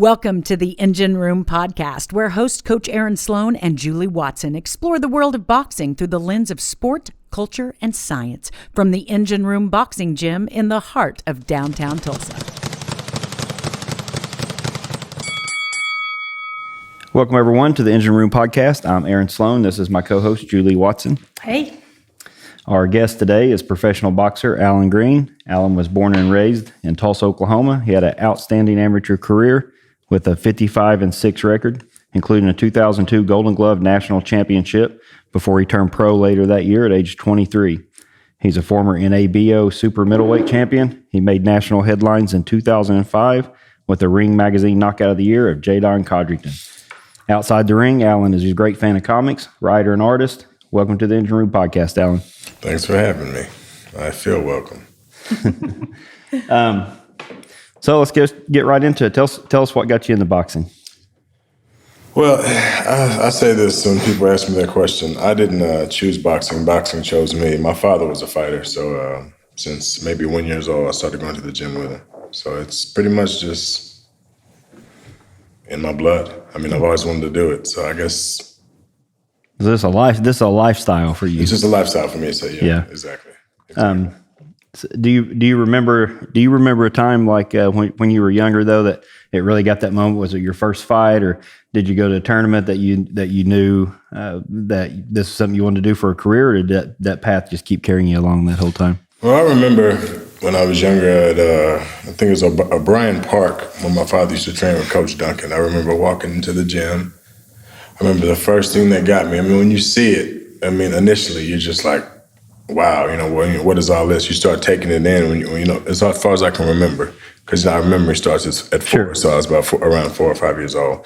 Welcome to the Engine Room Podcast, where host Coach Aaron Sloan and Julie Watson explore the world of boxing through the lens of sport, culture, and science from the Engine Room Boxing Gym in the heart of downtown Tulsa. Welcome, everyone, to the Engine Room Podcast. I'm Aaron Sloan. This is my co-host, Julie Watson. Hey. Our guest today is professional boxer Allan Green. Allan was born and raised in Tulsa, Oklahoma. He had an outstanding amateur career with a 55-6 record, including a 2002 Golden Glove National Championship before he turned pro later that year at age 23. He's a former NABO super middleweight champion. He made national headlines in 2005 with the Ring Magazine Knockout of the Year of Jadon Codrington. Outside the ring, Allan is a great fan of comics, writer, and artist. Welcome to the Engine Room Podcast, Allan. Thanks for having me. I feel welcome. So let's get right into it. Tell us what got you into boxing. Well, I say this when people ask me that question. I didn't choose boxing. Boxing chose me. My father was a fighter, so since maybe 1 year old, I started going to the gym with him. So it's pretty much just in my blood. I mean, I've always wanted to do it, so I guess. Is this a lifestyle for you? It's just a lifestyle for me. So yeah. Exactly. So do you remember a time like when you were younger though that it really got that moment? Was it your first fight, or did you go to a tournament that you knew that this is something you wanted to do for a career, or did that path just keep carrying you along that whole time? Well, I remember when I was younger at I think it was O'Brien Park when my father used to train with Coach Duncan. I remember walking into the gym. I remember the first thing that got me. I mean, when you see it, I mean, initially you're just like, wow, what is all this? You start taking it in when you as far as I can remember, because our memory starts at 4, sure. So I was around 4 or 5 years old,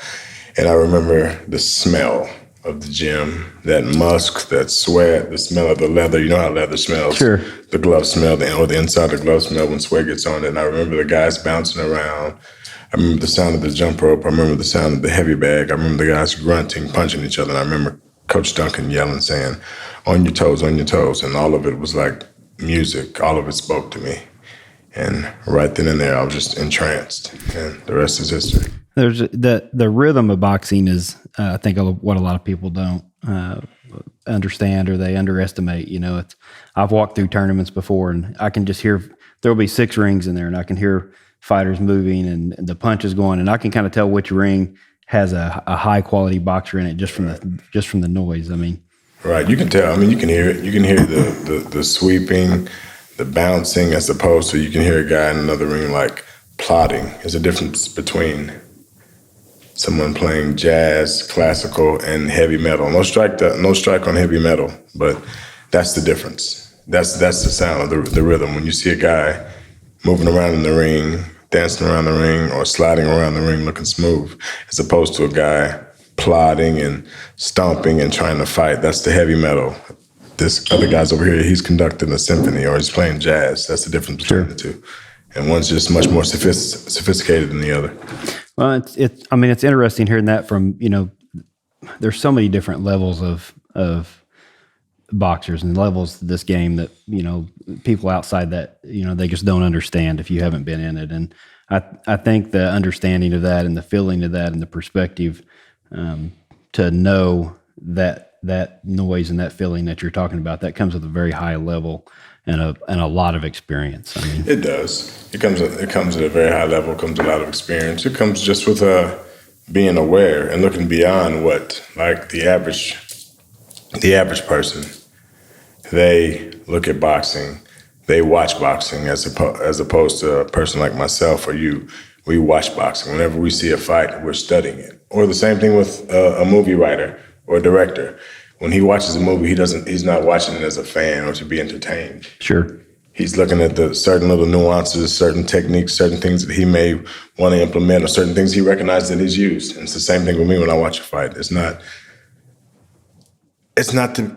and I remember the smell of the gym, that musk, that sweat, the smell of the leather. You know how leather smells. Sure. The glove smell, or the inside of the glove smell when sweat gets on it. And I remember the guys bouncing around. I remember the sound of the jump rope. I remember the sound of the heavy bag. I remember the guys grunting, punching each other. And I remember Coach Duncan yelling, saying, on your toes, on your toes. And all of it was like music. All of it spoke to me. And right then and there, I was just entranced. And the rest is history. There's the rhythm of boxing is, I think, what a lot of people don't understand, or they underestimate. I've walked through tournaments before, and I can just hear there'll be 6 rings in there, and I can hear fighters moving and the punches going, and I can kind of tell which ring has a high quality boxer in it just from the noise. I mean, right? You can tell. I mean, you can hear it. You can hear the sweeping, the bouncing, as opposed to you can hear a guy in another ring like plodding. There's a difference between someone playing jazz, classical, and heavy metal. No strike on heavy metal, but that's the difference. That's the sound of the rhythm. When you see a guy moving around in the ring, dancing around the ring, or sliding around the ring looking smooth, as opposed to a guy plodding and stomping and trying to fight. That's the heavy metal. This other guy's over here, he's conducting a symphony or he's playing jazz. That's the difference between the two. And one's just much more sophisticated than the other. Well, it's interesting hearing that from, there's so many different levels of boxers and levels to this game that, people outside that, they just don't understand if you haven't been in it. And I think the understanding of that and the feeling of that and the perspective to know that noise and that feeling that you're talking about, that comes with a very high level and a lot of experience. I mean, it does. It comes at a very high level. It comes with a lot of experience. It comes just with being aware and looking beyond what, like the average person. They look at boxing, they watch boxing as opposed to a person like myself or you. We watch boxing. Whenever we see a fight, we're studying it. Or the same thing with a movie writer or a director. When he watches a movie, he's not watching it as a fan or to be entertained. Sure. He's looking at the certain little nuances, certain techniques, certain things that he may want to implement, or certain things he recognizes that he's used. And it's the same thing with me when I watch a fight.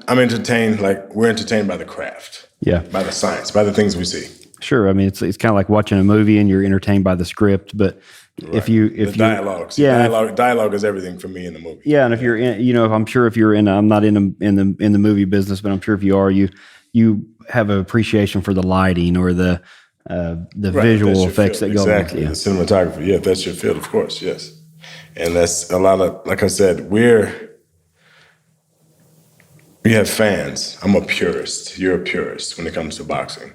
I'm entertained, like we're entertained by the craft. Yeah. By the science, by the things we see. Sure. I mean, it's kind of like watching a movie and you're entertained by the script, but right. The dialogues. Yeah. Dialogue is everything for me in the movie. Yeah. And if you're in, I'm sure if you're in, I'm not in the movie business, but I'm sure if you are, you have an appreciation for the lighting or the the Right, visual that's your effects field. that go exactly. on. The cinematography. Yeah, that's your field, of course. Yes, and that's a lot of. Like I said, we have fans. I'm a purist. You're a purist when it comes to boxing.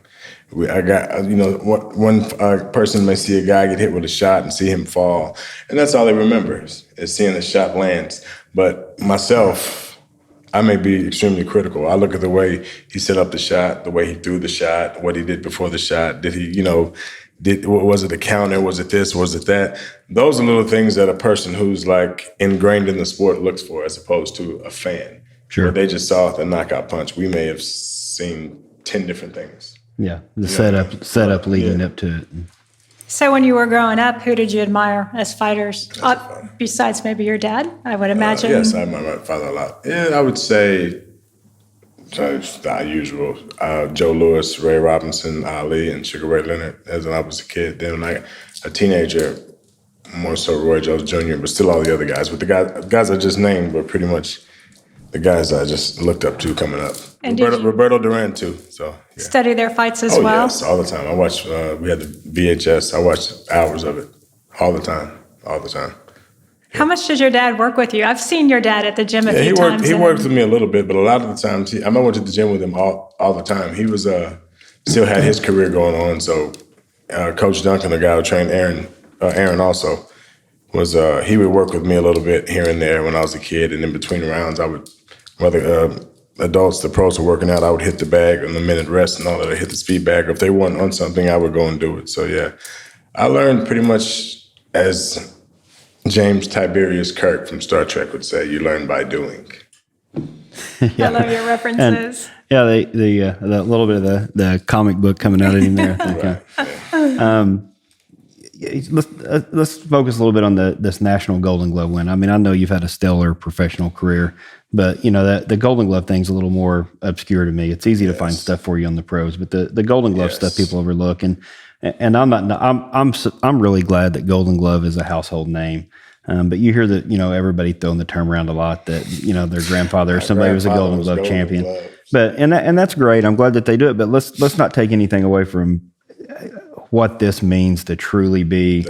I got, one person may see a guy get hit with a shot and see him fall, and that's all they remember is seeing the shot lands. But myself, I may be extremely critical. I look at the way he set up the shot, the way he threw the shot, what he did before the shot. Did he, was it a counter? Was it this? Was it that? Those are little things that a person who's like ingrained in the sport looks for, as opposed to a fan. Sure. Where they just saw the knockout punch. We may have seen 10 different things. Yeah, the setup leading up to it. So when you were growing up, who did you admire as fighters? Besides maybe your dad, I would imagine. Yes, I admire my father a lot. Yeah, I would say the usual. Joe Louis, Ray Robinson, Ali, and Sugar Ray Leonard as I was a kid. Then when I was a teenager, more so Roy Jones Jr., but still all the other guys. But the guys I just named were pretty much the guys I just looked up to coming up. And Roberto Duran too. So yeah. Study their fights as well? Yes, all the time. I watched. We had the VHS. I watched hours of it, all the time. How much did your dad work with you? I've seen your dad at the gym a few times. He worked with me a little bit, but a lot of the times, I went to the gym with him all the time. He was still had his career going on. So Coach Duncan, the guy who trained Aaron also, was he would work with me a little bit here and there when I was a kid, and in between rounds, I would, whether adults, the pros were working out, I would hit the bag on the minute rest and all that. I hit the speed bag. If they weren't on something, I would go and do it. So yeah, I learned pretty much as James Tiberius Kirk from Star Trek would say, you learn by doing. I love your references. And, the little bit of the comic book coming out in there. I think. Let's focus a little bit on this National Golden Glove win. I mean, I know you've had a stellar professional career, but the Golden Glove thing's a little more obscure to me. It's easy to find stuff for you on the pros, but the Golden Glove stuff people overlook. And I'm really glad that Golden Glove is a household name. But you hear that everybody throwing the term around a lot that their grandfather or somebody was a Golden Glove champion. But and that's great. I'm glad that they do it. But let's not take anything away from what this means to truly be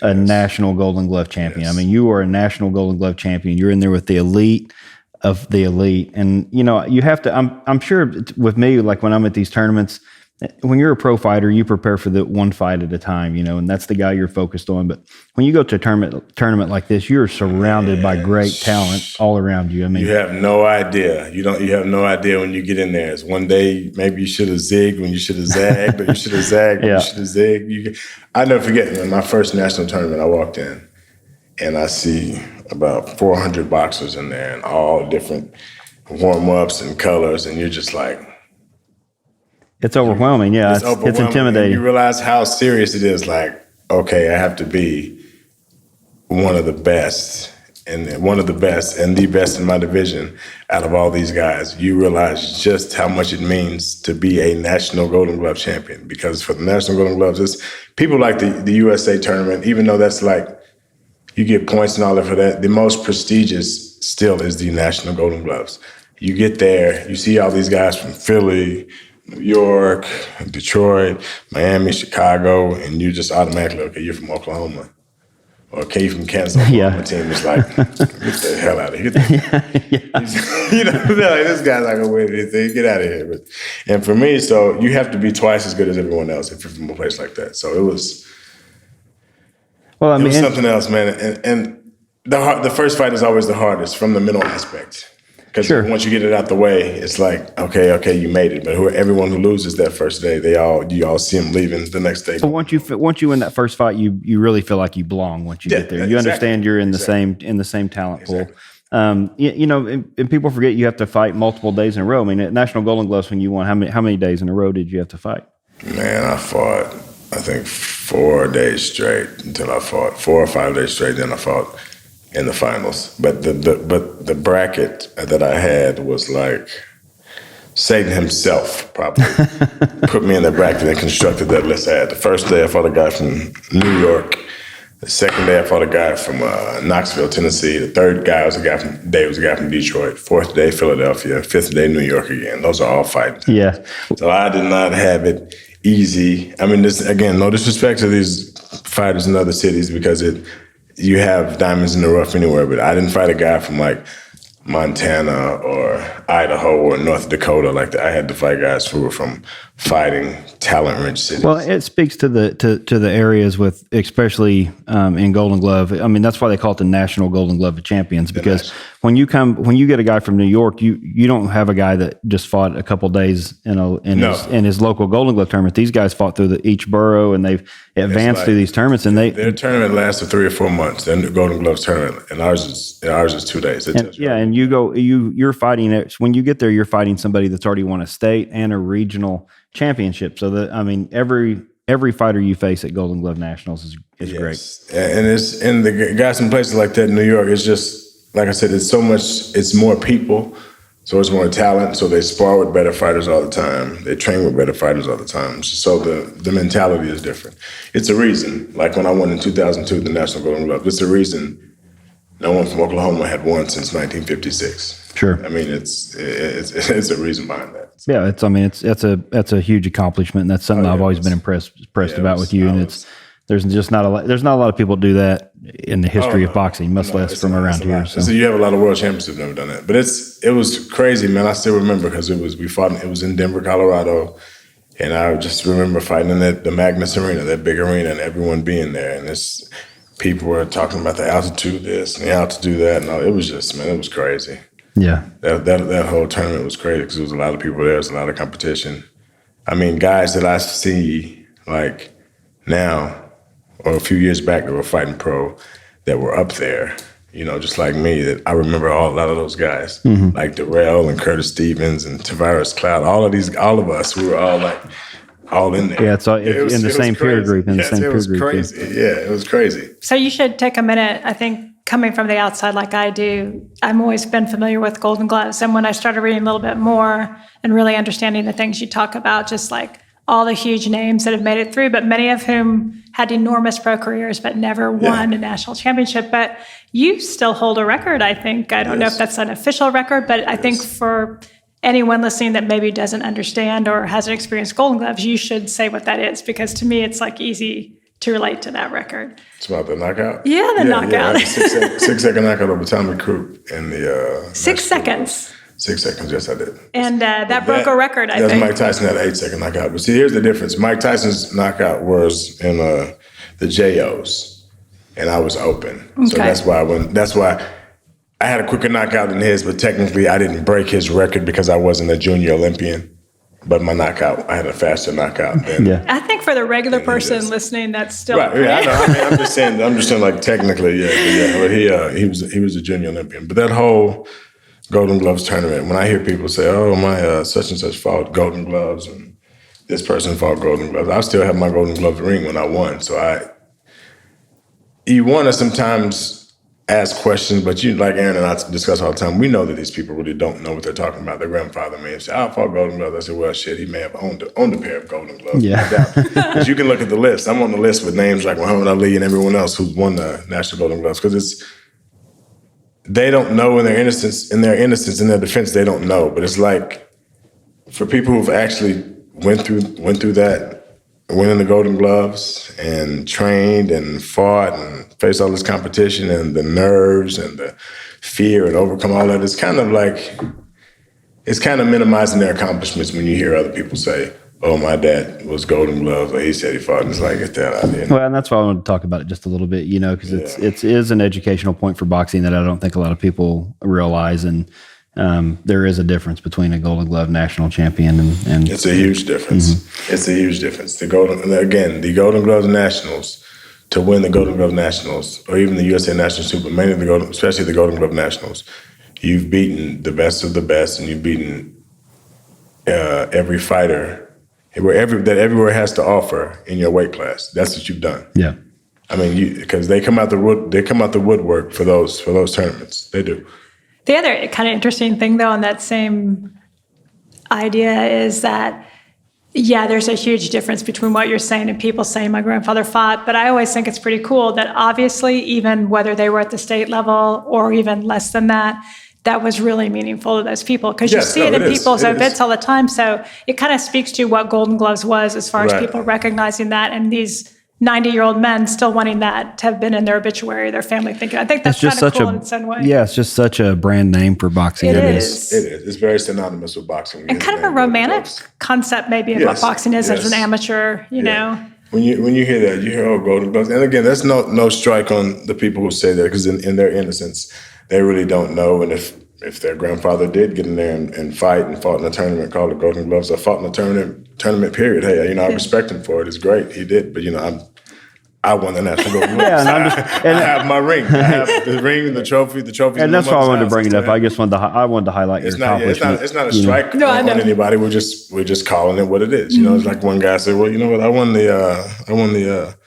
a national Golden Glove champion. Yes. I mean, you are a national Golden Glove champion. You're in there with the elite of the elite, and you have to. I'm sure with me, like when I'm at these tournaments, when you're a pro fighter, you prepare for the one fight at a time, and that's the guy you're focused on. But when you go to a tournament like this, you're surrounded by great talent all around you. I mean, you have no idea. You have no idea when you get in there. It's one day maybe you should have zigged when you should have zagged, or you should have zagged when you should have zigged. I never forget in my first national tournament, I walked in and I see about 400 boxers in there and all different warm-ups and colors, and you're just like, it's overwhelming. Yeah, it's intimidating. You realize how serious it is. Like, okay, I have to be one of the best and the best in my division out of all these guys. You realize just how much it means to be a national Golden Glove champion, because for the National Golden Gloves, it's people like the USA tournament, even though that's like, you get points and all that for that, the most prestigious still is the National Golden Gloves. You get there, you see all these guys from Philly, New York, Detroit, Miami, Chicago, and you just automatically, okay, you're from Oklahoma. Or okay, you're from Kansas. My team is like, get the hell out of here. They're like, this guy's not going to win anything. Get out of here. And for me, so you have to be twice as good as everyone else if you're from a place like that. So it was something else, man. And the first fight is always the hardest from the mental aspect. Because once you get it out the way, it's like, okay, you made it. But everyone who loses that first day, you all see them leaving the next day. So once you win that first fight, you really feel like you belong once you get there. You understand you're in the same talent pool. And people forget you have to fight multiple days in a row. I mean, at National Golden Gloves, when you won, how many days in a row did you have to fight? Man, I fought, I think 4 days straight until I fought 4 or 5 days straight. Then I fought in the finals. But the bracket that I had was like Satan himself probably put me in the bracket and constructed that list I had. The first day I fought a guy from New York. The second day I fought a guy from Knoxville, Tennessee. The third guy was a guy from Detroit. Fourth day, Philadelphia. Fifth day, New York again. Those are all fighting times. Yeah. So I did not have it easy. I mean, this, again, no disrespect to these fighters in other cities because you have diamonds in the rough anywhere, but I didn't fight a guy from like Montana or Idaho or North Dakota like that. I had to fight guys who were from fighting talent-rich cities. Well, it speaks to the areas with, especially in Golden Glove. I mean, that's why they call it the National Golden Glove of Champions, because when you get a guy from New York, you don't have a guy that just fought a couple days in his local Golden Glove tournament. These guys fought through each borough, and they've advanced through these tournaments. And their tournament lasts for 3 or 4 months. Then the Golden Gloves tournament, and ours is 2 days. And you're fighting it when you get there. You're fighting somebody that's already won a state and a regional championship. So every fighter you face at Golden Glove Nationals is great. And it's in the guys in places like that in New York. It's just like I said. It's more people, so it's more talent. So they spar with better fighters all the time. They train with better fighters all the time. So the mentality is different. It's a reason. Like when I won in 2002 the National Golden Glove, it's a reason no one from Oklahoma had won since 1956. Sure. I mean, it's a reason behind that. So. Yeah, that's a huge accomplishment. And that's something I've always been impressed about with you. And there's not a lot of people do that in the history of boxing, much less from around here. So you have a lot of world champions who've never done that. But it was crazy, man. I still remember because it was in Denver, Colorado. And I just remember fighting in the Magnus Arena, that big arena, and everyone being there. And people were talking about the altitude this and the altitude that. And it was just, man, it was crazy. Yeah. That whole tournament was crazy because there was a lot of people there. There was a lot of competition. I mean, guys that I see like now or a few years back that were fighting pro that were up there, just like me, that I remember a lot of those guys, like Darrell and Curtis Stevens and Tavares Cloud, all of us, we were all in there. Yeah, it's in the same peer group. It was crazy. Yeah, it was crazy. So you should take a minute, I think, coming from the outside like I do, I've always been familiar with Golden Gloves. And when I started reading a little bit more and really understanding the things you talk about, just like all the huge names that have made it through, but many of whom had enormous pro careers but never won a national championship. But you still hold a record, I think. I don't know if that's an official record, but I think for anyone listening that maybe doesn't understand or hasn't experienced Golden Gloves, you should say what that is, because to me it's like easy to relate to that record. It's about the knockout? Yeah, the knockout. 6 second knockout over Tommy Crook in the 6 seconds. 6 seconds, yes, I did. And that broke a record, I think. Mike Tyson had an 8 second knockout. But see, here's the difference. Mike Tyson's knockout was in the JOs, and I was open. Okay. So that's why I had a quicker knockout than his, but technically I didn't break his record because I wasn't a junior Olympian. But my knockout, I had a faster knockout than. Yeah. I think for the regular person listening, that's still right. Yeah, I know. I mean, I'm just saying, like technically, But he was a junior Olympian. But that whole Golden Gloves tournament, when I hear people say, "Oh, my such and such fought Golden Gloves," and this person fought Golden Gloves, I still have my Golden Glove ring when I won. So you want to sometimes ask questions, but like Aaron and I discuss all the time, we know that these people really don't know what they're talking about. Their grandfather may have said, I fought Golden Gloves. I said, well, shit, he may have owned a pair of Golden Gloves. Yeah. Because you can look at the list. I'm on the list with names like Muhammad Ali and everyone else who's won the National Golden Gloves, because they don't know in their innocence, in their defense, they don't know. But it's like, for people who've actually went through that, winning the Golden Gloves and trained and fought and faced all this competition and the nerves and the fear and overcome all that, it's kind of minimizing their accomplishments when you hear other people say, oh, my dad was Golden Gloves, or he said he fought, and it's like, get that out of here. Well, and that's why I wanted to talk about it just a little bit, because it is an educational point for boxing that I don't think a lot of people realize, and there is a difference between a Golden Glove national champion and it's a huge difference. Mm-hmm. It's a huge difference. The Golden Glove Nationals, to win the Golden Glove Nationals, or even the USA National Super, mainly especially the Golden Glove Nationals, you've beaten the best of the best, and you've beaten every fighter that everywhere has to offer in your weight class. That's what you've done. Yeah. I mean, because they come out the woodwork for those tournaments. They do. The other kind of interesting thing, though, on that same idea is that, there's a huge difference between what you're saying and people saying my grandfather fought. But I always think it's pretty cool that obviously, even whether they were at the state level or even less than that, that was really meaningful to those people, because Yes, you see it in is. people's It is. obits all the time. So it kind of speaks to what Golden Gloves was, as far as Right. people recognizing that, and these 90-year-old men still wanting that to have been in their obituary, their family thinking. I think that's It's just kind of such cool in a its own way. yeah. It's just such a brand name for boxing. It It is. is. It's very synonymous with boxing. And kind of a romantic concept maybe of what Yes, boxing is as an yes. amateur, you know. When you hear that, you hear, oh, Golden Gloves. And again, that's no strike on the people who say that, because in their innocence, they really don't know. And if their grandfather did get in there and fight and fought in a tournament called the Golden Gloves, or fought in a tournament period, hey, I respect him for it. It's great. He did. But, I won the national Golden Gloves. Yeah, and I have my ring. I have the ring, the trophy, the trophy. And that's why I wanted to bring it up. I just wanted to highlight your accomplishment. It's not a strike I know. on anybody. We're just calling it what it is. It's like one guy said, well, you know what? I won the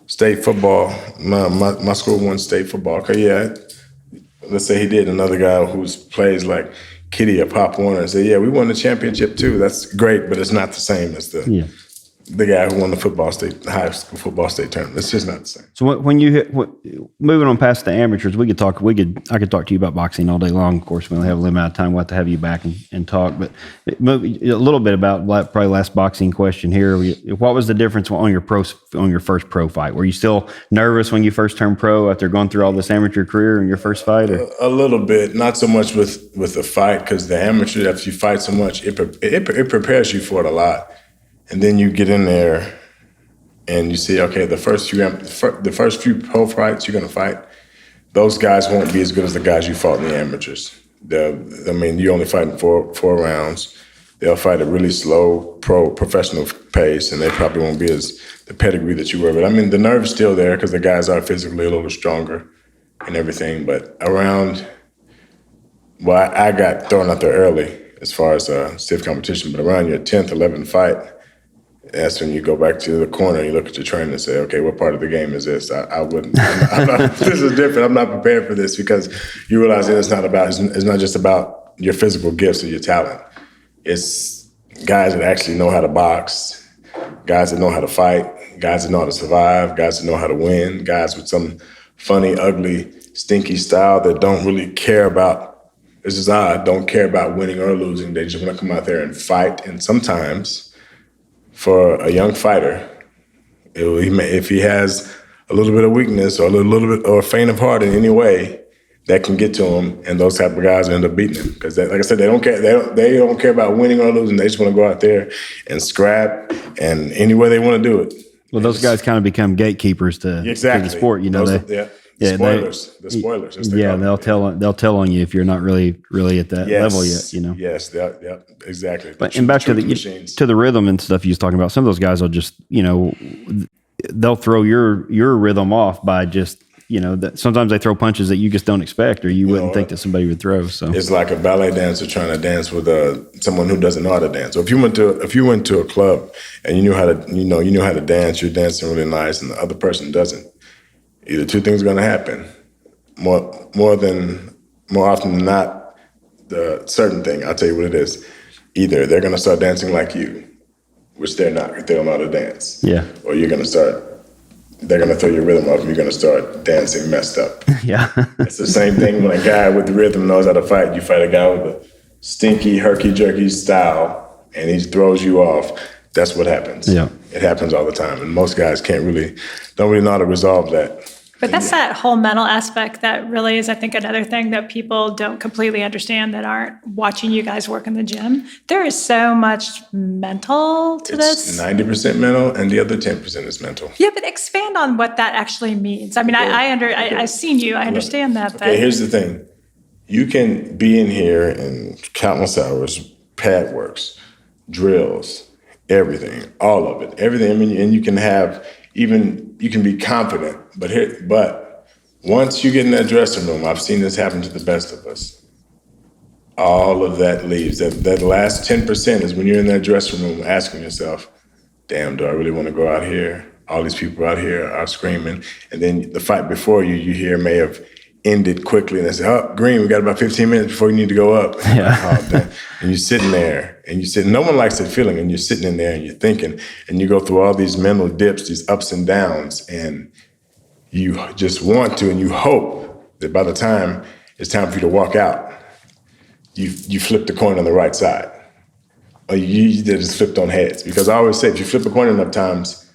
state football. My school won state football. Okay, yeah. Let's say he did. Another guy who plays like Kitty or Pop Warner and say, yeah, we won the championship too. That's great, but it's not the same as the guy who won the high school football state tournament. It's just not the same. So when you moving on past the amateurs, I could talk to you about boxing all day long. Of course, we only have a limited amount of time. We'll have to have you back and talk. But a little bit about probably last boxing question here. What was the difference on your first pro fight? Were you still nervous when you first turned pro after going through all this amateur career in your first fight? Or? A little bit, not so much with the fight, because the amateur, after you fight so much, it prepares you for it a lot. And then you get in there and you see, okay, the first few pro fights you're going to fight, those guys won't be as good as the guys you fought in the amateurs. You're only fighting four rounds. They'll fight at a really slow professional pace, and they probably won't be as the pedigree that you were. But the nerve's still there, because the guys are physically a little stronger and everything. But I got thrown out there early as far as stiff competition, but around your 10th, 11th fight, that's when you go back to the corner and you look at your trainer and say, okay, what part of the game is this? I'm not, this is different. I'm not prepared for this, because you realize that it's not just about your physical gifts or your talent. It's guys that actually know how to box, guys that know how to fight, guys that know how to survive, guys that know how to win, guys with some funny, ugly, stinky style that don't really care about, this is odd, don't care about winning or losing. They just want to come out there and fight. And sometimes, for a young fighter, if he has a little bit of weakness or a little bit or a faint of heart in any way, that can get to him, and those type of guys end up beating him. Because, like I said, they don't care. They don't care about winning or losing. They just want to go out there and scrap, and any way they want to do it. Well, those guys kind of become gatekeepers to the sport. The spoilers. They'll tell on you if you're not really at that level yet. Yes, exactly. And back to the rhythm and stuff you was talking about. Some of those guys will just they'll throw your rhythm off by just sometimes they throw punches that you just don't expect, or you wouldn't think that somebody would throw. So it's like a ballet dancer trying to dance with someone who doesn't know how to dance. So if you went to a club and you knew how to dance, you're dancing really nice, and the other person doesn't. Either two things are going to happen. More often than not, the certain thing, I'll tell you what it is. Either they're going to start dancing like you, which they're not, because they don't know how to dance. Yeah. Or they're going to throw your rhythm off and you're going to start dancing messed up. Yeah. It's the same thing when a guy with the rhythm knows how to fight. You fight a guy with a stinky, herky-jerky style, and he throws you off. That's what happens. Yeah. It happens all the time. And most guys don't really know how to resolve that. But that's that whole mental aspect that really is, I think, another thing that people don't completely understand that aren't watching you guys work in the gym. There is so much mental to this. 90% mental, and the other 10% is mental. Yeah, but expand on what that actually means. I mean, I've seen you. I understand that. But here's the thing. You can be in here in countless hours, pad works, drills, everything, all of it, everything. And you can have you can be confident, but once you get in that dressing room, I've seen this happen to the best of us. All of that leaves. That last 10% is when you're in that dressing room asking yourself, damn, do I really want to go out here? All these people out here are screaming. And then the fight before you hear may have ended quickly, and they say, oh, Green, we got about 15 minutes before you need to go up. Yeah. And you're sitting there, and no one likes that feeling, and you're sitting in there and you're thinking, and you go through all these mental dips, these ups and downs, and you just want to, and you hope that by the time it's time for you to walk out, you flip the coin on the right side. Or you just flipped on heads. Because I always say, if you flip a coin enough times,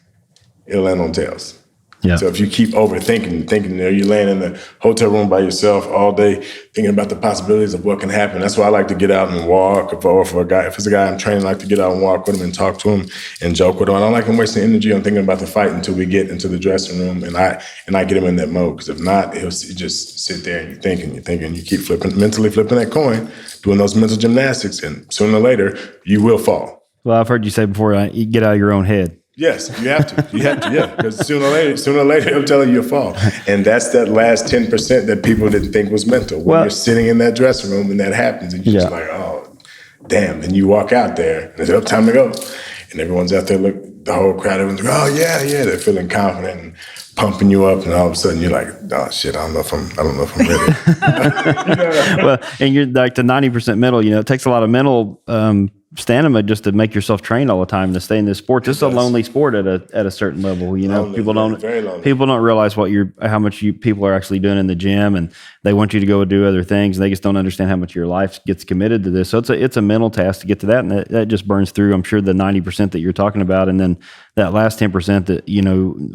it'll land on tails. Yeah. So if you keep overthinking, thinking that you're laying in the hotel room by yourself all day, thinking about the possibilities of what can happen. That's why I like to get out and walk. If it's a guy I'm training, I like to get out and walk with him and talk to him and joke with him. I don't like him wasting energy on thinking about the fight until we get into the dressing room and I get him in that mode. Because if not, he'll just sit there and you're thinking, you keep mentally flipping that coin, doing those mental gymnastics, and sooner or later you will fall. Well, I've heard you say before, you get out of your own head. Yes, you have to. Yeah. Because sooner or later, I'm telling you, you'll fall. And that's that last 10% that people didn't think was mental. When you're sitting in that dressing room and that happens, and you're just like, oh, damn. And you walk out there, and it's time to go. And everyone's out there, the whole crowd, everyone's like, oh, yeah. They're feeling confident and pumping you up. And all of a sudden, you're like, oh, shit, I don't know if I'm ready. Well, and you're like the 90% mental, it takes a lot of mental stamina just to make yourself train all the time to stay in this sport. This is a lonely sport at a certain level. Lonely, people very lonely. People don't realize how much people are actually doing in the gym, and they want you to go and do other things. And they just don't understand how much your life gets committed to this. So it's a mental task to get to that, and that just burns through. I'm sure the 90% that you're talking about, and then that last 10% that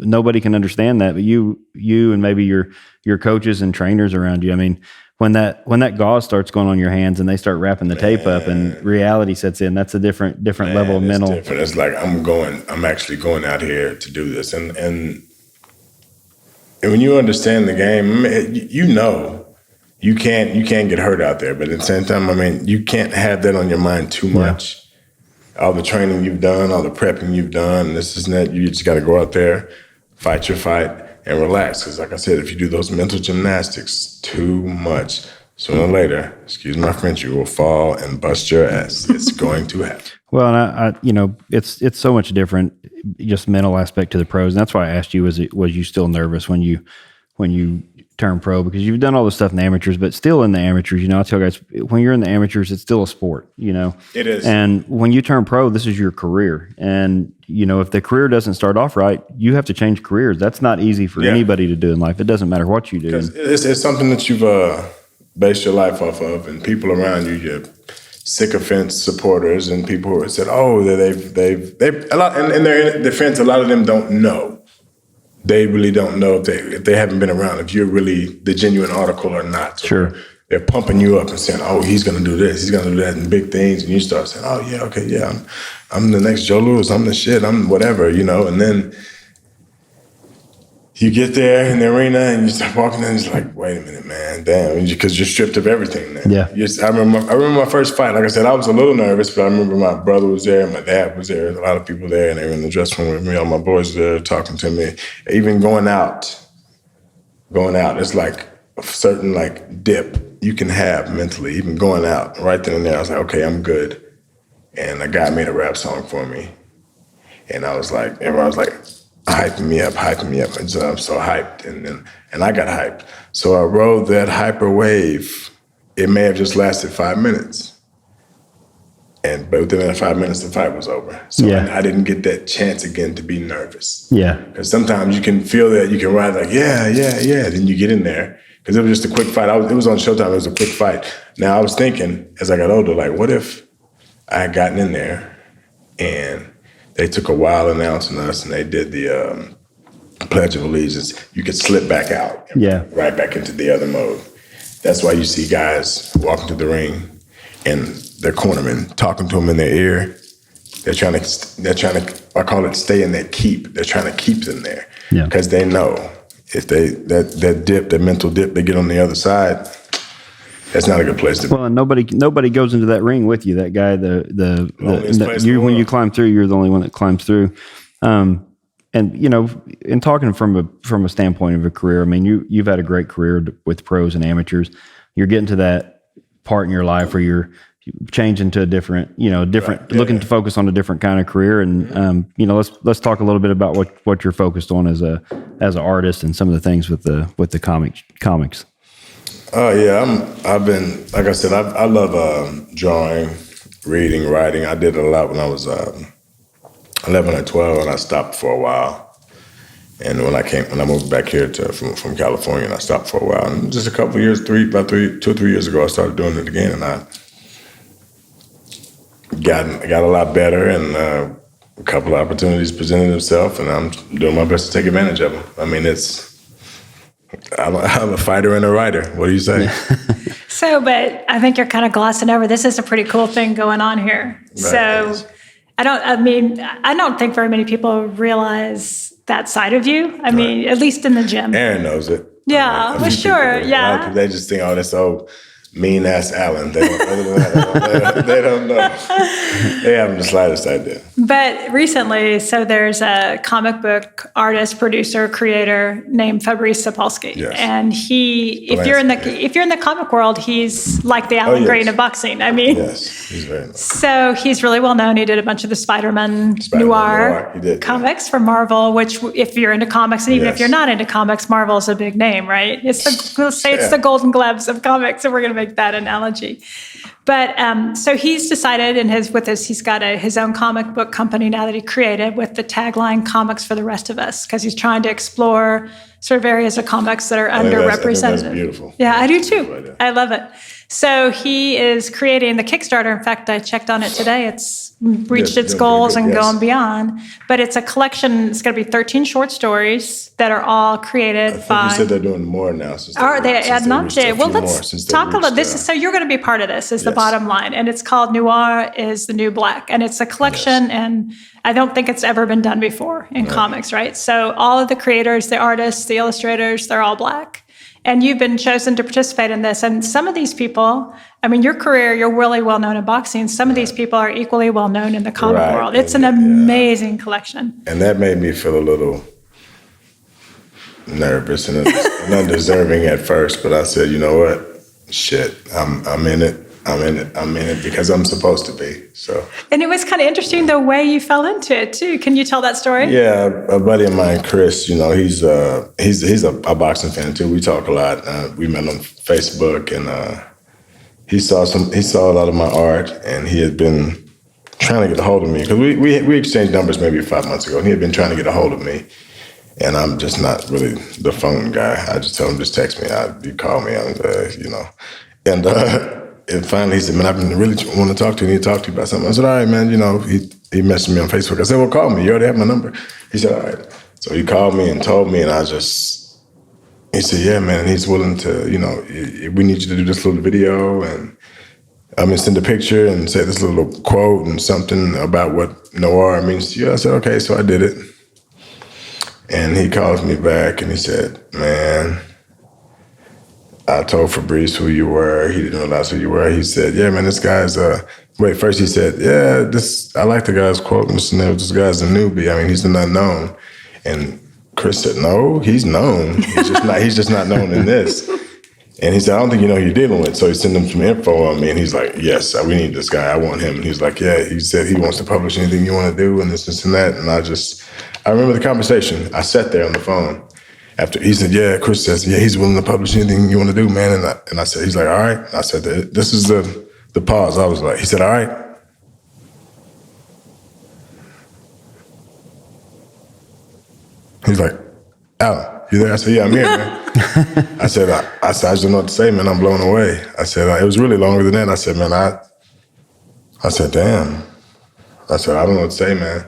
nobody can understand that, but you and maybe your coaches and trainers around you. I mean, when that gauze starts going on your hands and they start wrapping the tape up and reality sets in, that's a different level of mental. It's different. It's like I'm actually going out here to do this. And when you understand the game, you can't get hurt out there. But at the same time, you can't have that on your mind too much. Yeah. All the training you've done, all the prepping you've done, this is that. You just got to go out there, fight your fight, and relax. Because like I said, if you do those mental gymnastics too much, sooner or later, excuse my French, you will fall and bust your ass. It's going to happen. Well, and it's so much different, just mental aspect to the pros. And that's why I asked you, was you still nervous when you turned pro? Because you've done all this stuff in the amateurs, but still in the amateurs, I tell guys, when you're in the amateurs, it's still a sport, It is. And when you turn pro, this is your career. And, if the career doesn't start off right, you have to change careers. That's not easy for anybody to do in life. It doesn't matter what you do. It's something that you've based your life off of, and people around you, your sycophants, supporters, and people who have said, oh, they've a lot, and in their defense, a lot of them don't know. They really don't know if they haven't been around, if you're really the genuine article or not. So sure. They're pumping you up and saying, oh, he's going to do this, he's going to do that, and big things. And you start saying, oh, yeah, okay, yeah, I'm the next Joe Louis, I'm the shit, I'm whatever, And then you get there in the arena and you start walking in and it's like, wait a minute, man, damn, because you're stripped of everything now. Yeah. I remember my first fight. Like I said, I was a little nervous, but I remember my brother was there, my dad was there, a lot of people there, and they were in the dressing room with me, all my boys were there talking to me. Even going out, it's like a certain dip you can have mentally, even going out. Right then and there, I was like, okay, I'm good. And a guy made a rap song for me. And I was like, everyone was like, hyping me up. And so I'm so hyped. And I got hyped. So I rode that hyper wave. It may have just lasted 5 minutes. But within that 5 minutes, the fight was over. So I didn't get that chance again to be nervous. Yeah. Because sometimes you can feel that, you can ride like, yeah. Then you get in there. Because it was just a quick fight. It was on Showtime. It was a quick fight. Now I was thinking, as I got older, what if I had gotten in there and they took a while announcing us and they did the Pledge of Allegiance. You could slip back out and right back into the other mode. That's why you see guys walking to the ring and their cornermen talking to them in their ear. They're trying to, I call it stay in that keep. They're trying to keep them there because they know if that mental dip, they get on the other side, that's not a good place to be. Well, and nobody goes into that ring with you. That guy, when you climb through, you're the only one that climbs through. And in talking from a standpoint of a career, I mean, you've had a great career with pros and amateurs. You're getting to that part in your life where you're changing to a different, looking to focus on a different kind of career. And let's talk a little bit about what you're focused on as an artist and some of the things with the comics. Oh yeah, I've been, like I said, I love drawing, reading, writing. I did it a lot when I was 11 or 12, and I stopped for a while. And when I moved back here from California, and I stopped for a while. And just a couple of years, 2 or 3 years ago, I started doing it again, and got a lot better, and a couple of opportunities presented themselves, and I'm doing my best to take advantage of them. I mean, I'm a fighter and a writer. What do you say? So, but I think you're kind of glossing over. This is a pretty cool thing going on here. Right. So, I don't think very many people realize that side of you. I mean, at least in the gym. Aaron knows it. Yeah, A well, few sure, people, yeah. a lot of people, they just think, oh, that's so mean ass Allan. They don't, other than that, they don't know. They haven't the slightest idea. But recently, so there's a comic book artist, producer, creator named Fabrice Sapolsky, Yes. and if you're in the comic world, he's like the Allan yes. Green of boxing. I mean, Yes, he's very nice. so he's really well known. He did a bunch of the Spider-Man noir He did, comics for Marvel. Which, if you're into comics, and even if Yes. you're not into comics, Marvel is a big name, right? It's the Golden Globes of comics, so we're going to make that analogy. But so he's decided, he's got his own comic book company now that he created with the tagline "Comics for the Rest of Us," because he's trying to explore sort of areas of comics that are underrepresented. That's beautiful. Yeah, I do too. Right. I love it. So he is creating the Kickstarter. In fact, I checked on it today. It's reached its goals and going beyond. But it's a collection. It's going to be 13 short stories that are all created I think by. you said they're doing more now. Are they ad nauseam? Well, let's talk about this. So you're going to be part of this. Is the bottom line, and it's called Noir is the New Black, and it's a collection. And I don't think it's ever been done before in comics, right? So all of the creators, the artists, the illustrators, they're all Black. And you've been chosen to participate in this. And some of these people, I mean, your career, you're really well known in boxing. Some of these people are equally well known in the comic world. It's an amazing collection. And that made me feel a little nervous and undeserving at first. But I said, you know what? Shit, I'm in it. I'm in it because I'm supposed to be. So. And it was kind of interesting the way you fell into it too. Can you tell that story? Yeah, a buddy of mine, Chris. He's a boxing fan too. We talk a lot. We met on Facebook, and he saw a lot of my art, and he had been trying to get a hold of me because we exchanged numbers maybe 5 months ago, and he had been trying to get a hold of me. And I'm just not really the phone guy. I just tell him, just text me. You call me, And finally he said, man, I've been really want to talk to you. I need to talk to you about something. I said, all right, man. He messaged me on Facebook. I said, well, call me. You already have my number. He said, all right. So he called me and told me, and he said, yeah, man, he's willing to, we need you to do this little video, and I'm going to send a picture and say this little quote and something about what noir means to you. I said, okay. So I did it. And he calls me back and he said, man, I told Fabrice who you were. He didn't realize who you were. He said, yeah, man, this guy's first he said, yeah, I like the guy's quote. This guy's a newbie. I mean, he's an unknown. And Chris said, no, he's known. He's just not known in this. And he said, I don't think you know who you're dealing with. So he sent him some info on me, and he's like, yes, we need this guy. I want him. And he's like, yeah, he said he wants to publish anything you want to do, and this and that. And I remember the conversation. I sat there on the phone. After he said, yeah, Chris says, yeah, he's willing to publish anything you want to do, man. And I said, he's like, all right. I said, this is the pause. I was like, he said, all right. He's like, Allan, you there? I said, yeah, I'm here, man. I said, I just don't know what to say, man. I'm blown away. I said, it was really longer than that. I said, man, I said, damn. I said, I don't know what to say, man.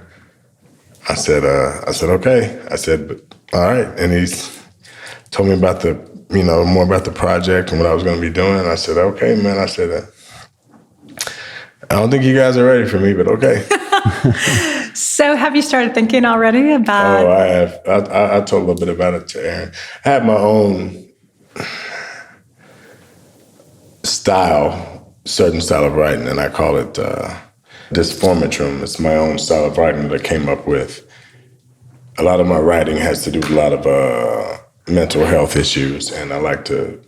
I said, okay. I said, but all right. And he told me about more about the project and what I was going to be doing. I said, okay, man. I said, I don't think you guys are ready for me, but okay. So have you started thinking already about? Oh, I have. I told a little bit about it to Aaron. I have my own certain style of writing, and I call it Disformatrum. It's my own style of writing that I came up with. A lot of my writing has to do with a lot of mental health issues, and I like to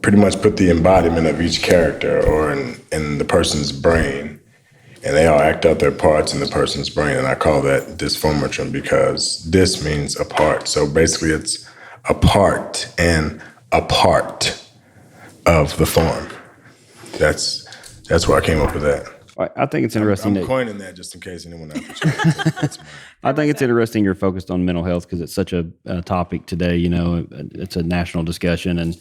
pretty much put the embodiment of each character or in the person's brain, and they all act out their parts in the person's brain, and I call that Disformatrum because dis means a part. So basically it's a part and a part of the form. That's where I came up with that. I think it's interesting. I'm coining that just in case anyone else. I think it's interesting you're focused on mental health because it's such a topic today. It's a national discussion, and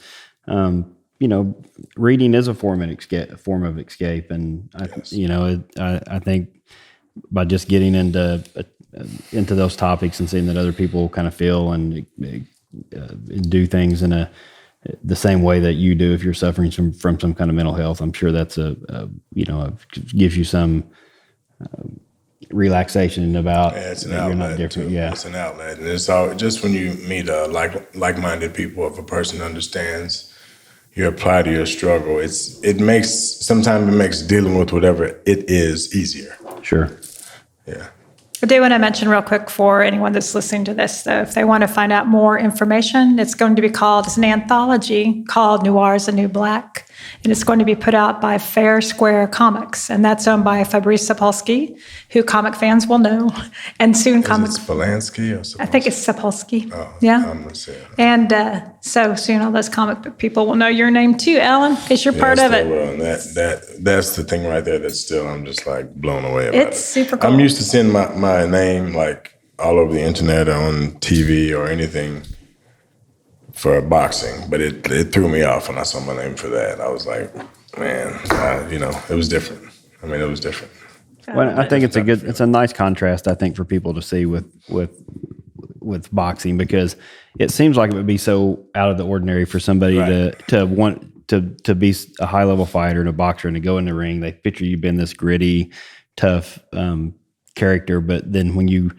reading is a form of escape, and I think by just getting into those topics and seeing that other people kind of feel and do things in the same way that you do if you're suffering from some kind of mental health, I'm sure that's gives you some relaxation about it's an that outlet. you're not different. Too. Yeah, it's an outlet, and it's all just when you meet like-minded people. If a person understands you apply to your struggle, sometimes it makes dealing with whatever it is easier. sure. Yeah. I do want to mention real quick for anyone that's listening to this, though, if they want to find out more information, it's an anthology called Noir is the New Black, and it's going to be put out by Fair Square Comics, and that's owned by Fabrice Sapolsky, who comic fans will know, and soon Is it Spolansky or Sapolsky? I think it's Sapolsky. Oh, yeah. I'm gonna say it. And so soon all those comic book people will know your name too, Allan, because you're part of it. Will. And that's the thing right there that's still, I'm just like blown away about It's super cool. I'm used to seeing my name like all over the internet or on TV or anything for boxing, but it threw me off when I saw my name for that. I was like, man, it was different. I mean, it was different. Well, I think it's a nice contrast, I think, for people to see with boxing, because it seems like it would be so out of the ordinary for somebody to want to be a high level fighter and a boxer and to go in the ring. They picture you being this gritty, tough character, but then when you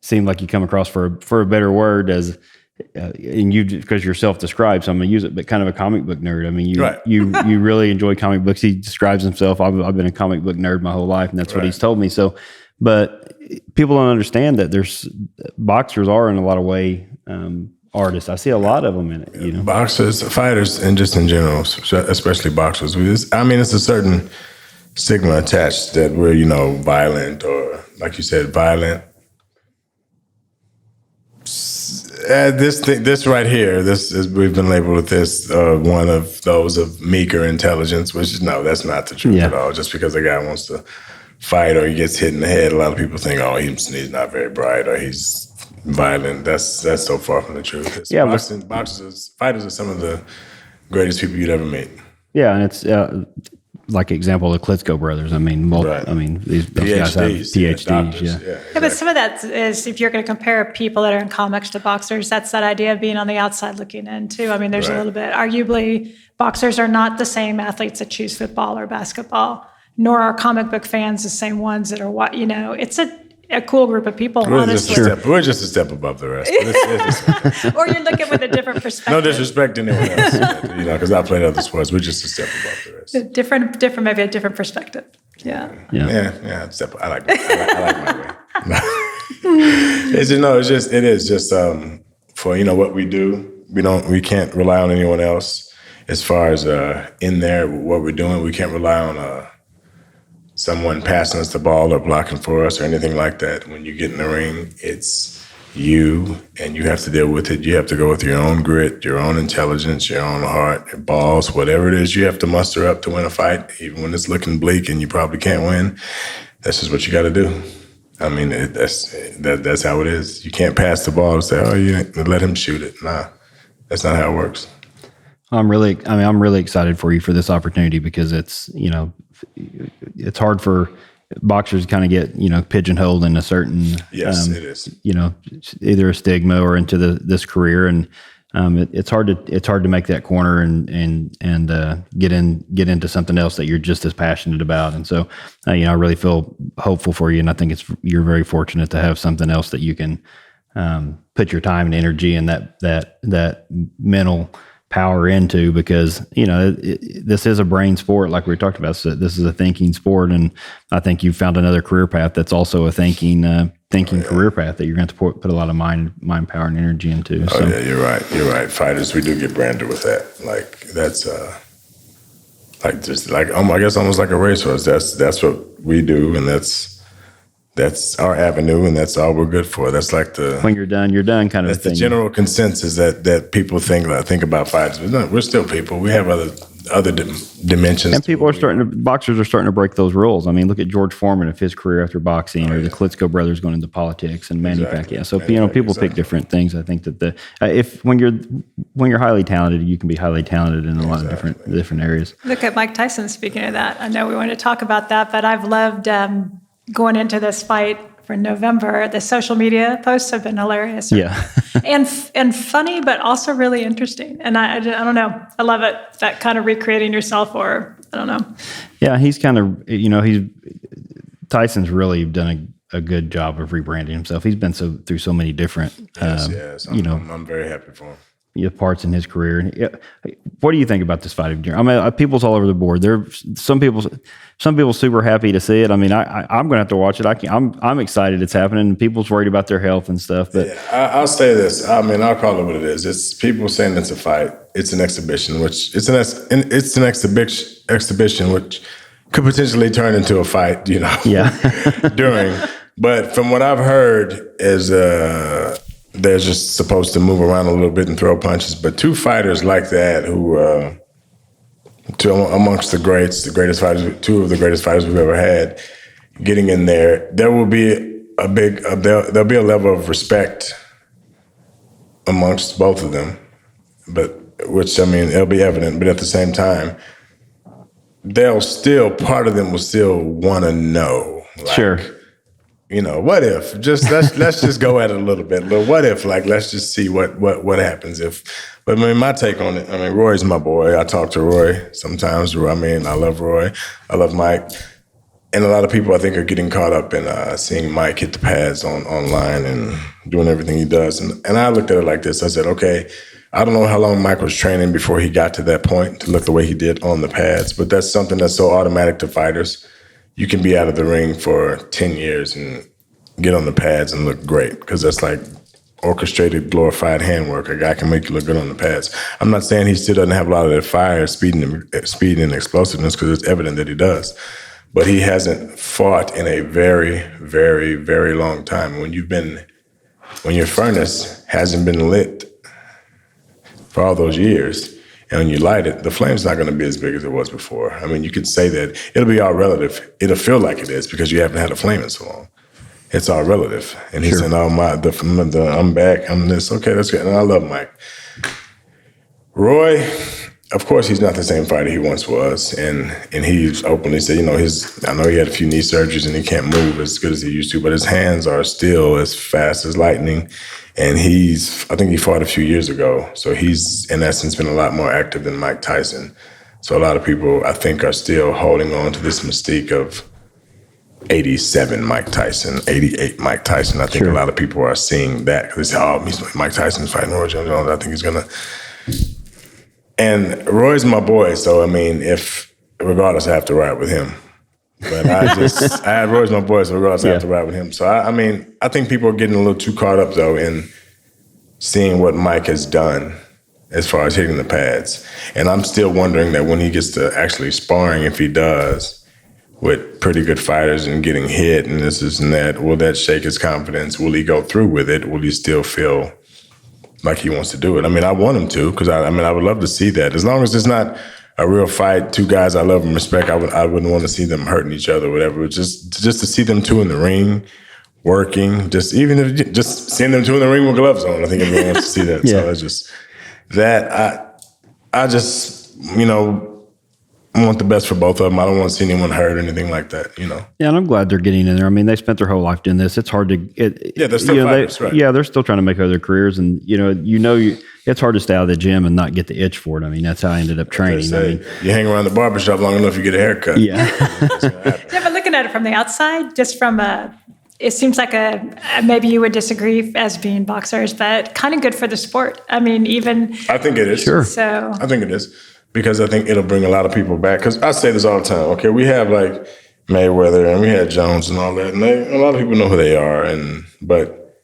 seem like you come across, for a better word, as and you, because you're self-described, so I'm gonna use it, but kind of a comic book nerd. I mean, you really enjoy comic books. He describes himself. I've been a comic book nerd my whole life, and that's what he's told me. So, but people don't understand that boxers are in a lot of way artists. I see a lot of them in it. Boxers, fighters, and just in general, especially boxers. It's a certain stigma attached that we're violent, or like you said, violent. This right here, we've been labeled with this one of those of meager intelligence, which that's not the truth at all. Just because a guy wants to fight or he gets hit in the head, a lot of people think, oh, he's not very bright or he's violent. That's so far from the truth. Fighters are some of the greatest people you'd ever meet. Yeah, and it's like example, the Klitschko brothers. I mean, those guys have PhDs. Yeah, but some of that is, if you're going to compare people that are in comics to boxers, that's that idea of being on the outside looking in too. I mean, there's a little bit, arguably, boxers are not the same athletes that choose football or basketball, nor are comic book fans the same ones that are it's a cool group of people, honestly. We're just a step above the rest. Or you're looking with a different perspective. No disrespect to anyone else, because I played other sports. We're just a step above the rest. Different, maybe a different perspective. Yeah. I like my way. It is just for what we do. We can't rely on anyone else as far as in there what we're doing. We can't rely on someone passing us the ball or blocking for us or anything like that. When you get in the ring, it's you, and you have to deal with it. You have to go with your own grit, your own intelligence, your own heart, your balls, whatever it is you have to muster up to win a fight, even when it's looking bleak and you probably can't win. That's just what you got to do. I mean, that's how it is. You can't pass the ball and say, oh, let him shoot it. Nah, that's not how it works. I'm really excited for you for this opportunity, because it's hard for boxers to kind of get pigeonholed in a certain it is either a stigma or into this career, and it's hard to make that corner and get into something else that you're just as passionate about. And so I really feel hopeful for you, and I think you're very fortunate to have something else that you can put your time and energy and that mental power into, because this is a brain sport, like we talked about. So this is a thinking sport, and I think you've found another career path that's also a thinking career path that you're going to put a lot of mind power and energy into. Oh yeah, you're right. Fighters, we do get branded with that. Like that's I guess almost like a racehorse. That's what we do, and that's our avenue, and that's all we're good for. That's like when you're done kind of that's thing. The general consensus that people think about fighters. But no, we're still people. We have other other dimensions. And boxers are starting to break those rules. I mean, look at George Foreman of his career after boxing, or the Klitschko brothers going into politics, and Manny Pacquiao. So people pick different things. I think that when you're highly talented, you can be highly talented in a lot of different areas. Look at Mike Tyson. Speaking of that, I know we want to talk about that, but I've loved going into this fight for November. The social media posts have been hilarious. Yeah. and funny, but also really interesting. And I don't know. I love it. That kind of recreating yourself, or I don't know. Yeah, he's kind of, Tyson's really done a good job of rebranding himself. He's been through so many different, yes. I'm very happy for him. Parts in his career. And what do you think about this fight? I mean, people's all over the board. Some people super happy to see it. I mean, I'm going to have to watch it. I'm excited it's happening. And people's worried about their health and stuff. But I'll say this. I mean, I'll call it what it is. It's people saying it's a fight. It's an exhibition, which it's an exhibition which could potentially turn into a fight. Yeah. But from what I've heard is they're just supposed to move around a little bit and throw punches. But two fighters like that who, amongst the greatest fighters, two of the greatest fighters we've ever had, getting in there will be there'll be a level of respect amongst both of them. But which, I mean, it'll be evident. But at the same time, part of them will still want to know. Sure. What if? Let's just go at it a little bit. What if? Let's just see what happens if. But I mean, my take on it. I mean, Roy's my boy. I talk to Roy sometimes. I mean, I love Roy. I love Mike. And a lot of people, I think, are getting caught up in seeing Mike hit the pads online and doing everything he does. And I looked at it like this. I said, okay, I don't know how long Mike was training before he got to that point to look the way he did on the pads. But that's something that's so automatic to fighters. You can be out of the ring for 10 years and get on the pads and look great, because that's like orchestrated, glorified handwork. A guy can make you look good on the pads. I'm not saying he still doesn't have a lot of that fire, speed and explosiveness, because it's evident that he does. But he hasn't fought in a very, very, very long time. When your furnace hasn't been lit for all those years, and when you light it, the flame's not going to be as big as it was before. I mean, you could say that. It'll be all relative. It'll feel like it is because you haven't had a flame in so long. It's all relative. And he's saying, I'm back. I'm this. Okay, that's good. And I love Mike. Roy, of course, he's not the same fighter he once was. And he's openly said, I know he had a few knee surgeries and he can't move as good as he used to, but his hands are still as fast as lightning. And I think he fought a few years ago. So he's, in essence, been a lot more active than Mike Tyson. So a lot of people, I think, are still holding on to this mystique of 87 Mike Tyson, 88 Mike Tyson. I think a lot of people are seeing that. They say, Mike Tyson's fighting Roy Jones. I think he's going to. And Roy's my boy. So, I mean, regardless, I have to ride with him. But Roy's my boy, so regardless, I have to ride with him. So, I think people are getting a little too caught up, though, in seeing what Mike has done as far as hitting the pads. And I'm still wondering that when he gets to actually sparring, if he does, with pretty good fighters and getting hit and this and that, will that shake his confidence? Will he go through with it? Will he still feel like he wants to do it? I mean, I want him to, because I would love to see that. As long as it's not a real fight, two guys I love and respect, I wouldn't want to see them hurting each other or whatever. Just to see them two in the ring working, just seeing them two in the ring with gloves on, I think everyone wants to see that. So it's just that I just I want the best for both of them. I don't want to see anyone hurt or anything like that, Yeah, and I'm glad they're getting in there. I mean, they spent their whole life doing this. It's hard to they're still fighters, right? Yeah, they're still trying to make other careers, and it's hard to stay out of the gym and not get the itch for it. I mean, that's how I ended up training. You hang around the barbershop long enough, you get a haircut. Yeah. Yeah, but looking at it from the outside, just from it seems like maybe you would disagree as being boxers, but kind of good for the sport. I mean, I think it is. Sure. So I think it is. Because I think it'll bring a lot of people back. Because I say this all the time. Okay, we have like Mayweather and we had Jones and all that, and a lot of people know who they are. But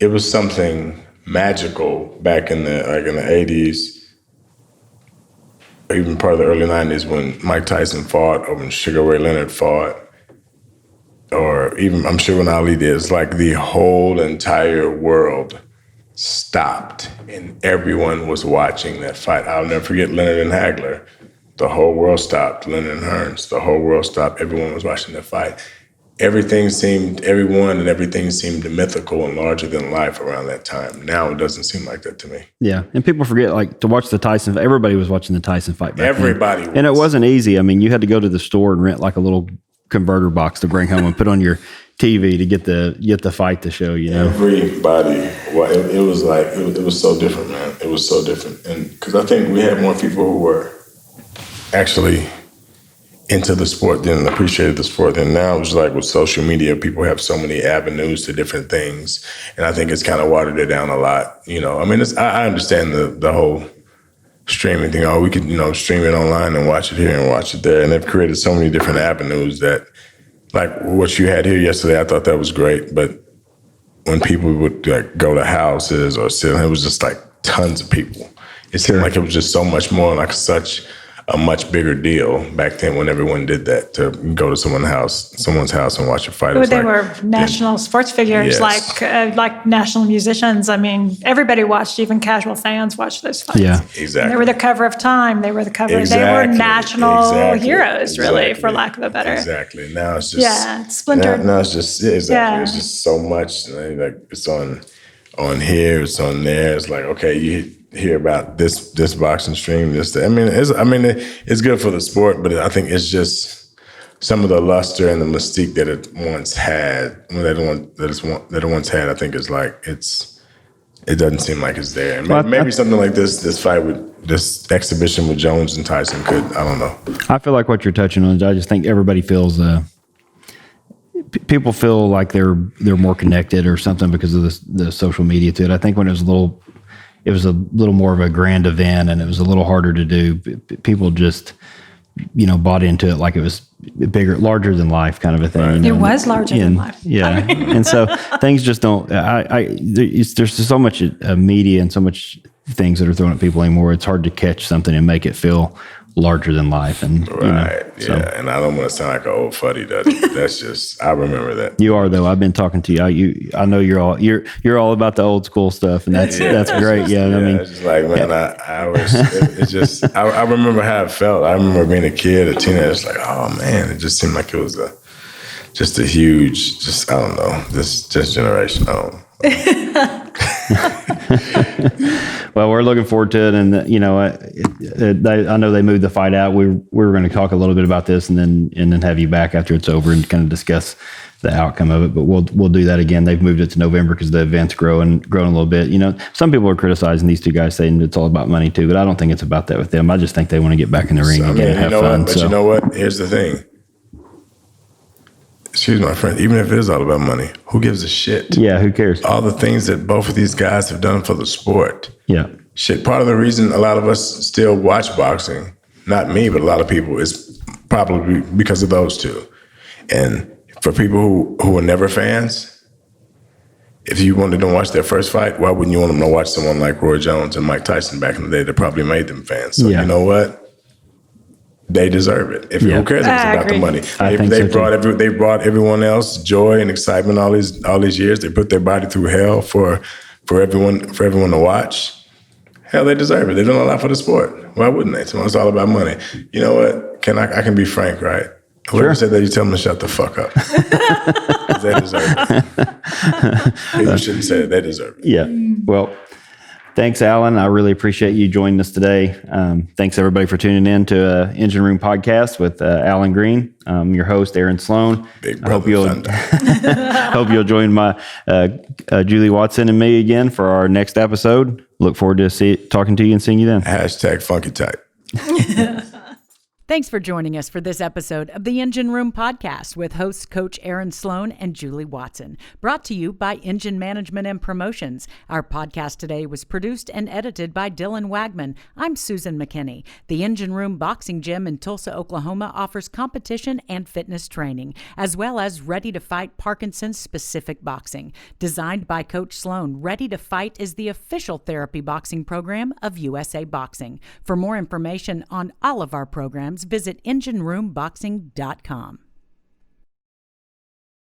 it was something magical back in the 80s, or even part of the early 90s when Mike Tyson fought, or when Sugar Ray Leonard fought, or even I'm sure when Ali did. It's like the whole entire world stopped and everyone was watching that fight. I'll never forget Leonard and Hagler. The whole world stopped. Leonard and Hearns, the whole world stopped. Everyone was watching the fight. Everything seemed mythical and larger than life around that time. Now it doesn't seem like that to me. Yeah, and people forget, like, to watch the Tyson. Everybody was watching the Tyson fight back Everybody then. And it wasn't easy. I mean, you had to go to the store and rent like a little converter box to bring home and put on your TV to get the fight to show. Everybody. Well, it was like it was so different, man. It was so different, and because I think we had more people who were actually into the sport then, appreciated the sport. And now it's like with social media, people have so many avenues to different things. And I think it's kind of watered it down a lot. I mean, I understand the whole streaming thing. Oh, we could, stream it online and watch it here and watch it there. And they've created so many different avenues that, like what you had here yesterday, I thought that was great. But when people would like go to houses or sit, it was just like tons of people. It seemed like it was just so much more, like such a much bigger deal back then when everyone did that, to go to someone's house and watch a fight. They were national sports figures, yes. like national musicians. I mean, everybody watched, even casual fans watched those fights. Yeah, exactly. And they were the cover of Time. They were the cover. Exactly. They were national heroes, really, Exactly. for lack of a better. Exactly. Now it's just it's splintered. Now it's just It's just so much. Like it's on here, it's on there. It's like, okay, you hear about this boxing stream, this. I mean, it's good for the sport, but I think it's just some of the luster and the mystique that it once had. That it once had. I think is like it doesn't seem like it's there. Maybe something like this fight with this exhibition with Jones and Tyson could. I don't know. I feel like what you're touching on is I just think everybody feels. People feel like they're more connected or something because of the social media to it. I think when it was a little more of a grand event and it was a little harder to do, people just, bought into it like it was bigger, larger than life kind of a thing. It was larger than life. Yeah. And so things just don't, there's just so much media and so much things that are thrown at people anymore. It's hard to catch something and make it feel larger than life. And and I don't want to sound like an old fuddy-duddy. That's just, I remember that. You are, though. I've been talking to you. I know you're all about the old school stuff, and that's great. Yeah, I mean, it's just like, man, I remember how it felt. I remember being a kid, a teenager. It's like, oh man, it just seemed like it was just a huge, I don't know, this generation. I don't know. Well, we're looking forward to it, and I know they moved the fight out. We were going to talk a little bit about this, and then have you back after it's over and kind of discuss the outcome of it. But we'll do that again. They've moved it to November because the event's grown a little bit. Some people are criticizing these two guys, saying it's all about money too, but I don't think it's about that with them. I just think they want to get back in the ring again and have fun. But you know what? Here's the thing. Excuse my friend, even if it is all about money, who gives a shit? Yeah, who cares? All the things that both of these guys have done for the sport. Yeah. Shit, part of the reason a lot of us still watch boxing, not me, but a lot of people, is probably because of those two. And for people who were never fans, if you wanted to watch their first fight, why wouldn't you want them to watch someone like Roy Jones and Mike Tyson back in the day that probably made them fans? So you know what? They deserve it. Who cares if it's about the money? They brought everyone else joy and excitement all these years. They put their body through hell for everyone to watch. Hell, they deserve it. They've done a lot for the sport. Why wouldn't they? So it's all about money. You know what? I can be frank, right? Whoever said that, you tell them to shut the fuck up. They deserve it. You shouldn't say it. They deserve it. Yeah. Well, thanks, Allan. I really appreciate you joining us today. Thanks, everybody, for tuning in to Engine Room Podcast with Allan Green. I'm your host, Aaron Sloan. Big brother Thunder. Hope you'll join my Julie Watson and me again for our next episode. Look forward to talking to you and seeing you then. #FunkyType. Thanks for joining us for this episode of the Engine Room Podcast with hosts Coach Aaron Sloan and Julie Watson, brought to you by Engine Management and Promotions. Our podcast today was produced and edited by Dylan Wagman. I'm Susan McKinney. The Engine Room Boxing Gym in Tulsa, Oklahoma offers competition and fitness training, as well as Ready to Fight Parkinson's-specific boxing. Designed by Coach Sloan, Ready to Fight is the official therapy boxing program of USA Boxing. For more information on all of our programs, visit engineroomboxing.com.